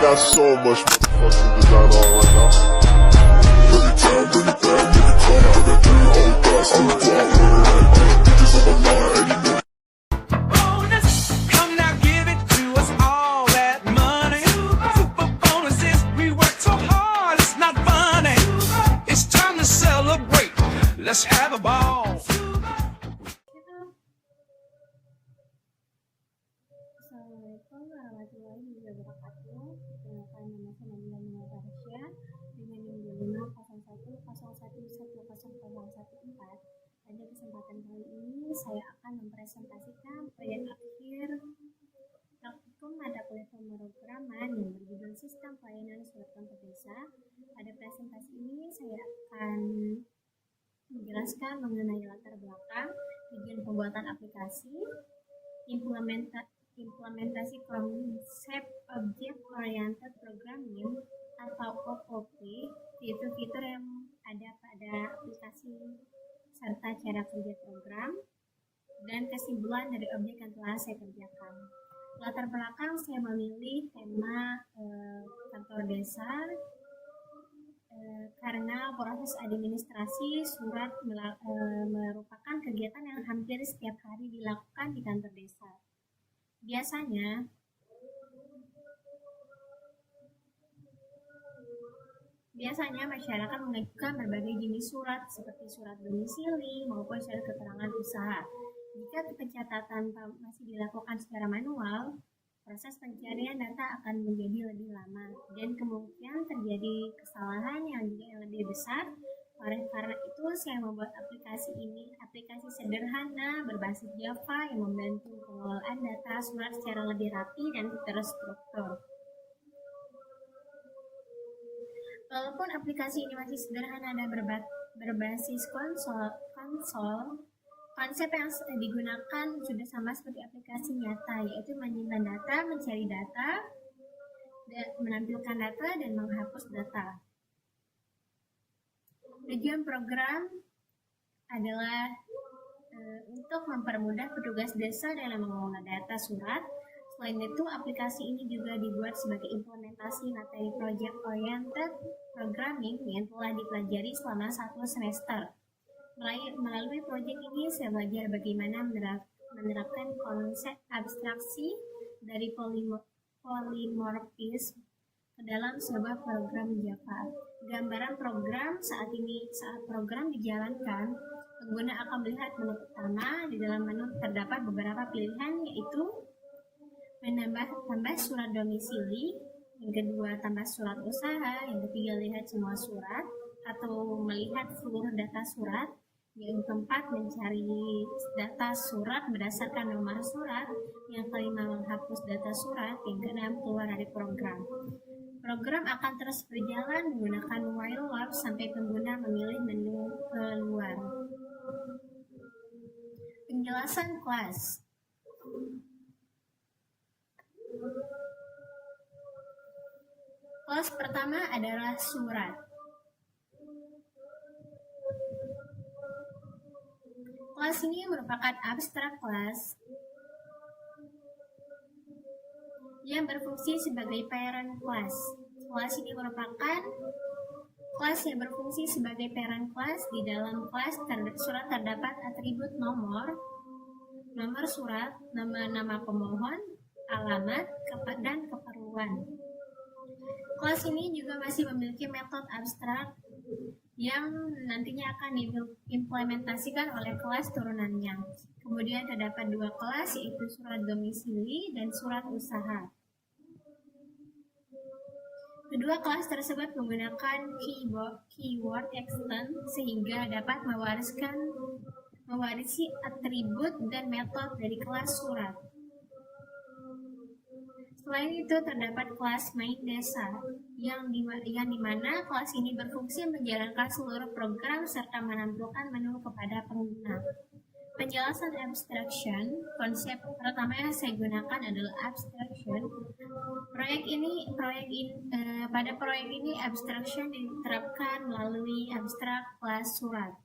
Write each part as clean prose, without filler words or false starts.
got so much fucking design on right now. Bring it down, bring it down, make it come out. I got 3 whole thoughts, I'm a block with it right now. Bitches on my line, and you know. Bonus, come now, give it to us all that money. Super bonuses, we work so hard, it's not funny. It's time to celebrate, let's have a ball. Assalamualaikum warahmatullahi wabarakatuh. Perkenalkan, nama saya Nabila Nurul Farsya dengan NIM 2501111014. Pada kesempatan kali ini saya akan mempresentasikan proyek akhir praktikum mata kuliah pemrograman yang berjudul Sistem Pelayanan Surat Kantor Desa. Pada presentasi ini saya akan menjelaskan mengenai latar belakang, tujuan pembuatan aplikasi, implementasi konsep Object Oriented Programming atau OOP, fitur-fitur yang ada pada aplikasi serta cara kerja program, dan kesimpulan dari objek yang telah saya kerjakan. Latar belakang saya memilih tema kantor desa karena proses administrasi surat merupakan kegiatan yang hampir setiap hari dilakukan di kantor desa. Biasanya masyarakat mengajukan berbagai jenis surat seperti surat domisili maupun surat keterangan usaha. Jika pencatatan masih dilakukan secara manual, proses pencarian data akan menjadi lebih lama dan kemungkinan terjadi kesalahan yang lebih besar. Karena itu saya membuat aplikasi sederhana berbasis Java yang membantu pengelolaan data surat secara lebih rapi dan terstruktur. Walaupun aplikasi ini masih sederhana dan berbasis konsol, konsep yang digunakan sudah sama seperti aplikasi nyata, yaitu menyimpan data, mencari data, menampilkan data, dan menghapus data. Tujuan program adalah untuk mempermudah petugas desa dalam mengelola data surat. Selain itu, aplikasi ini juga dibuat sebagai implementasi materi Project Oriented Programming yang telah dipelajari selama 1 semester. Melalui proyek ini, saya belajar bagaimana menerapkan konsep abstraksi dari polymorphism ke dalam sebuah program Java. Gambaran program saat program dijalankan, pengguna akan melihat menu pertama. Di dalam menu terdapat beberapa pilihan, yaitu tambah surat domisili, yang kedua tambah surat usaha, yang ketiga lihat semua surat atau melihat seluruh data surat, yang keempat mencari data surat berdasarkan nomor surat, yang kelima menghapus data surat, yang keenam keluar dari program. Program akan terus berjalan menggunakan while loop sampai pengguna memilih menu keluar. Penjelasan kelas. Kelas pertama adalah surat. Kelas ini merupakan abstrak kelas yang berfungsi sebagai parent class. Kelas ini merupakan kelas yang berfungsi sebagai parent class. Di dalam kelas surat terdapat atribut nomor surat, nama pemohon, alamat, dan keperluan. Kelas ini juga masih memiliki metode abstrak yang nantinya akan diimplementasikan oleh kelas turunannya. Kemudian terdapat 2 kelas, yaitu surat domisili dan surat usaha. Kedua kelas tersebut menggunakan keyword extend sehingga dapat mewarisi atribut dan metode dari kelas surat. Selain itu terdapat kelas main desa yang dimana kelas ini berfungsi menjalankan seluruh program serta menampilkan menu kepada pengguna. Penjelasan abstraction, konsep pertama yang saya gunakan adalah abstraction. Pada proyek ini abstraction diterapkan melalui abstrak kelas surat.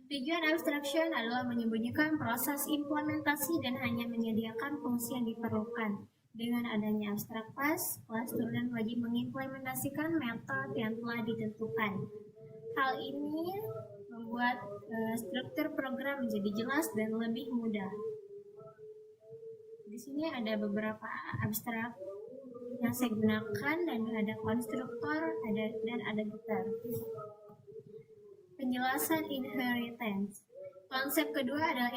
Tujuan abstraction adalah menyembunyikan proses implementasi dan hanya menyediakan fungsi yang diperlukan. Dengan adanya abstract class, kelas turunan wajib mengimplementasikan metode yang telah ditentukan. Hal ini membuat struktur program menjadi jelas dan lebih mudah. Di sini ada beberapa abstrak yang saya gunakan, dan ada konstruktor, dan ada getter. Penjelasan inheritance. Konsep kedua adalah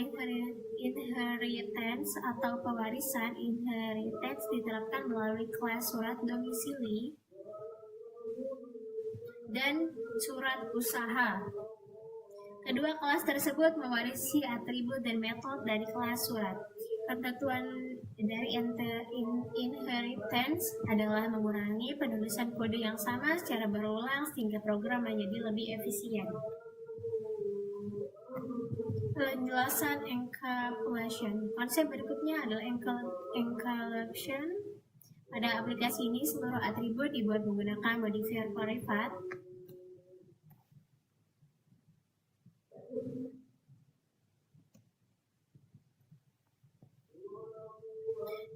inheritance atau pewarisan. Inheritance diterapkan melalui kelas surat domisili dan surat usaha. Kedua kelas tersebut mewarisi atribut dan metode dari kelas surat. Ketentuan dari inheritance adalah mengurangi penulisan kode yang sama secara berulang sehingga program menjadi lebih efisien. Penjelasan encapsulation. Konsep berikutnya adalah encapsulation. Pada aplikasi ini, seluruh atribut dibuat menggunakan modifier privat.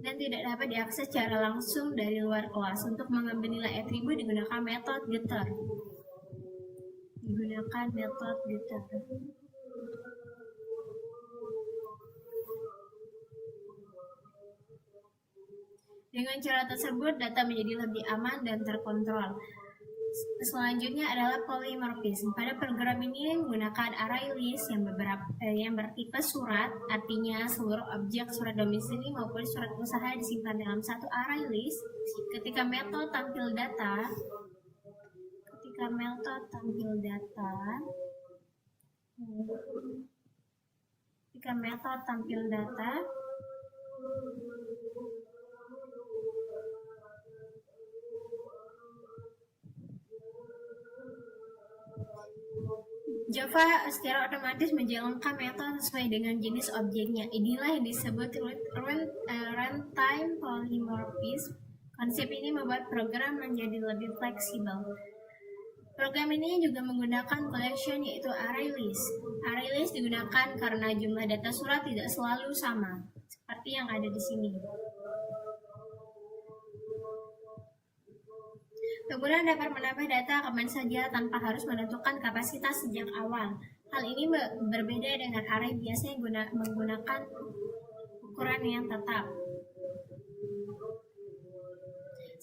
Dan tidak dapat diakses secara langsung dari luar kelas. Untuk mengambil nilai atribut digunakan metode getter. Dengan cara tersebut, data menjadi lebih aman dan terkontrol. Selanjutnya adalah polymorphism. Pada program ini menggunakan array list yang bertipe surat, artinya seluruh objek surat domisili maupun surat usaha disimpan dalam satu array list. Ketika metode tampil data, Java secara otomatis menjalankan metode sesuai dengan jenis objeknya. Inilah yang disebut runtime polymorphism. Konsep ini membuat program menjadi lebih fleksibel. Program ini juga menggunakan collection, yaitu array list. Array list digunakan karena jumlah data surat tidak selalu sama, seperti yang ada di sini. Pengguna dapat menambah data kapan saja tanpa harus menentukan kapasitas sejak awal. Hal ini berbeda dengan array biasa yang menggunakan ukuran yang tetap.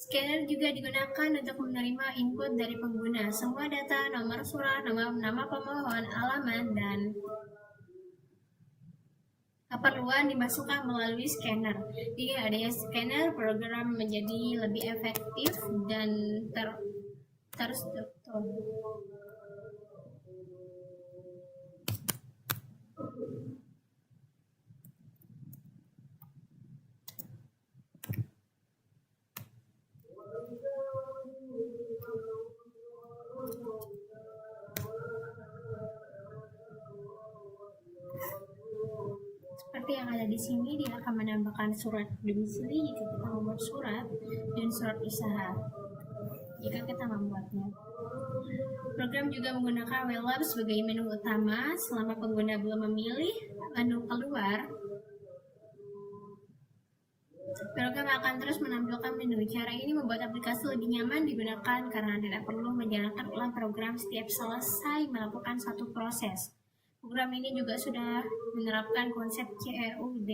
Scanner juga digunakan untuk menerima input dari pengguna. Semua data, nomor surat, nama pemohon, alamat, dan keperluan dimasukkan melalui scanner. Dengan adanya scanner, program menjadi lebih efektif dan terstruktur. Seperti yang ada di sini, dia akan menambahkan surat domisili jika kita membuat surat dan surat usaha jika kita membuatnya. Program juga menggunakan WLab sebagai menu utama. Selama pengguna belum memilih menu keluar, program akan terus menampilkan menu. Cara ini membuat aplikasi lebih nyaman digunakan karena tidak perlu menjalankan ulang program setiap selesai melakukan satu proses. Program ini juga sudah menerapkan konsep CRUD.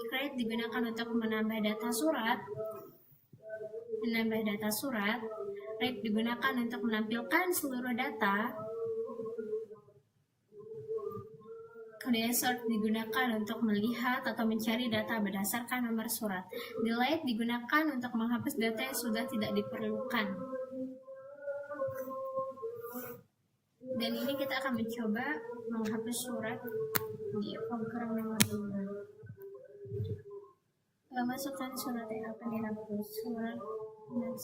Create digunakan untuk menambah data surat. Read digunakan untuk menampilkan seluruh data. Kemudian sort digunakan untuk melihat atau mencari data berdasarkan nomor surat. Delete digunakan untuk menghapus data yang sudah tidak diperlukan. Dan ini kita akan mencoba menghapus surat di program nomor 5. Masukkan surat yang akan dihapus. Surat nomor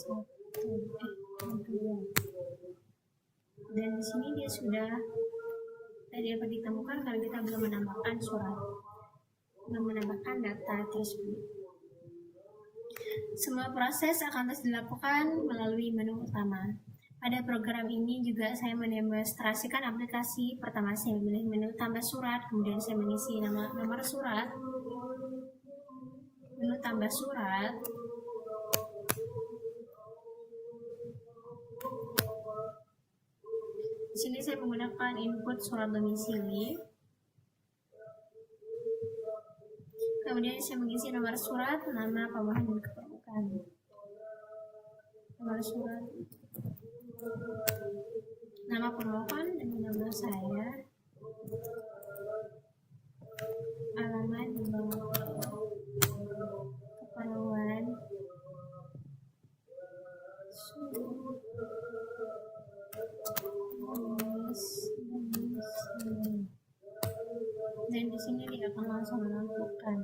2. Dan di sini dia sudah dapat ditemukan karena kita belum menambahkan data tersebut. Semua proses akan terus dilakukan melalui menu utama. Pada program ini juga saya mendemonstrasikan aplikasi. Pertama saya memilih menu tambah surat, kemudian saya mengisi nomor surat, menu tambah surat, di sini saya menggunakan input surat domisili, kemudian saya mengisi nomor surat, nama, pemohon, dan kepedulian. Nomor surat, nama pemohon dengan nama saya, alamat di bawah, keperluan, dan di sini dia akan langsung menentukan.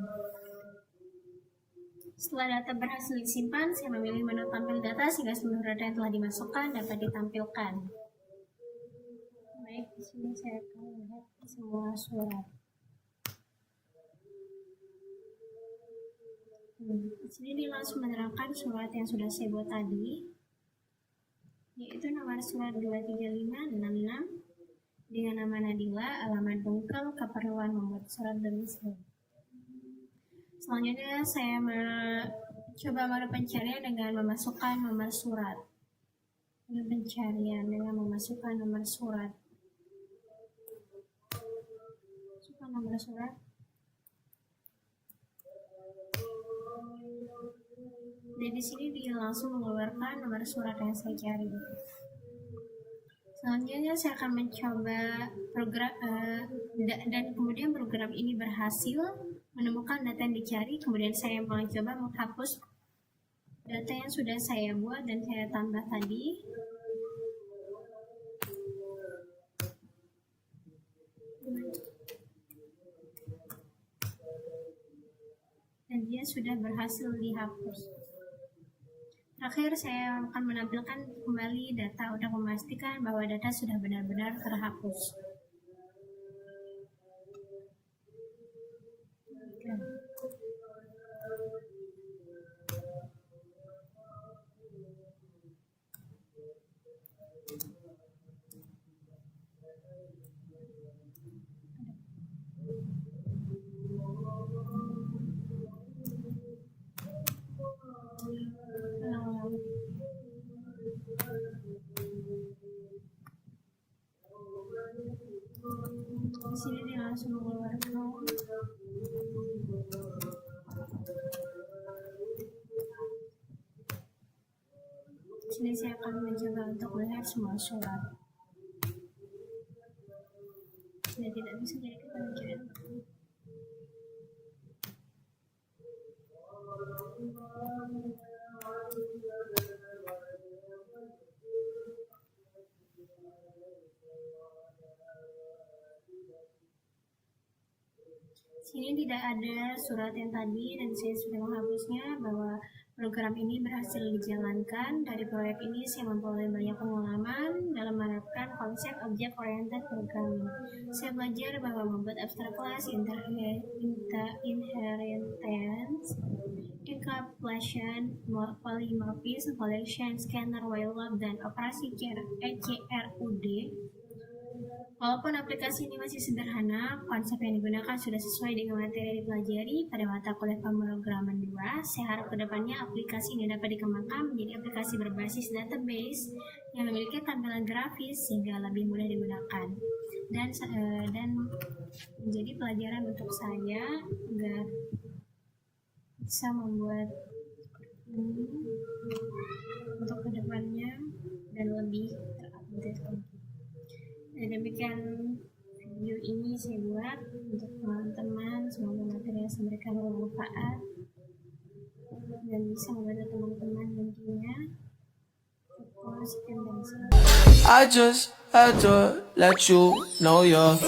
Setelah data berhasil disimpan, saya memilih menu tampil data sehingga seluruh data yang telah dimasukkan dapat ditampilkan. Baik, di sini saya akan lihat semua surat. Di sini dia langsung menerangkan surat yang sudah saya buat tadi, yaitu nomor surat 23566 dengan nama Nadila, alamat Bengkel, keperluan membuat surat domisili. Selanjutnya saya mencoba menu pencarian dengan memasukkan nomor surat. Menu pencarian dengan memasukkan nomor surat. Masukkan nomor surat. Dan di sini dia langsung mengeluarkan nomor surat yang saya cari. Selanjutnya saya akan mencoba program dan kemudian program ini berhasil menemukan data yang dicari. Kemudian saya mencoba menghapus data yang sudah saya buat dan saya tambah tadi. Dan dia sudah berhasil dihapus. Terakhir saya akan menampilkan kembali data untuk memastikan bahwa data sudah benar-benar terhapus. Di sini dia langsung mengeluarkan. Di sini saya akan mencoba untuk melihat semua surat. Saya tidak bisa jadi kebagian. Sini tidak ada surat yang tadi dan saya sudah menghapusnya. Bahwa program ini berhasil dijalankan. Dari proyek ini saya memperoleh banyak pengalaman dalam menerapkan konsep object oriented programming. Saya belajar bahwa membuat abstract class, inheritance, encapsulation, polymorphism, collection, scanner, while loop, dan operasi ECRUD. Walaupun aplikasi ini masih sederhana, konsep yang digunakan sudah sesuai dengan materi yang dipelajari pada mata kuliah pemrograman 2. Saya harap kedepannya aplikasi ini dapat dikembangkan menjadi aplikasi berbasis database yang memiliki tampilan grafis sehingga lebih mudah digunakan dan menjadi pelajaran untuk saya agar bisa membuat ini untuk kedepannya dan lebih terupdate lagi. Dan demikian video ini saya buat untuk teman-teman. Semoga materi yang saya berikan bermanfaat dan bisa membantu teman-teman nantinya. Sekian dari saya. I just had to let you know you're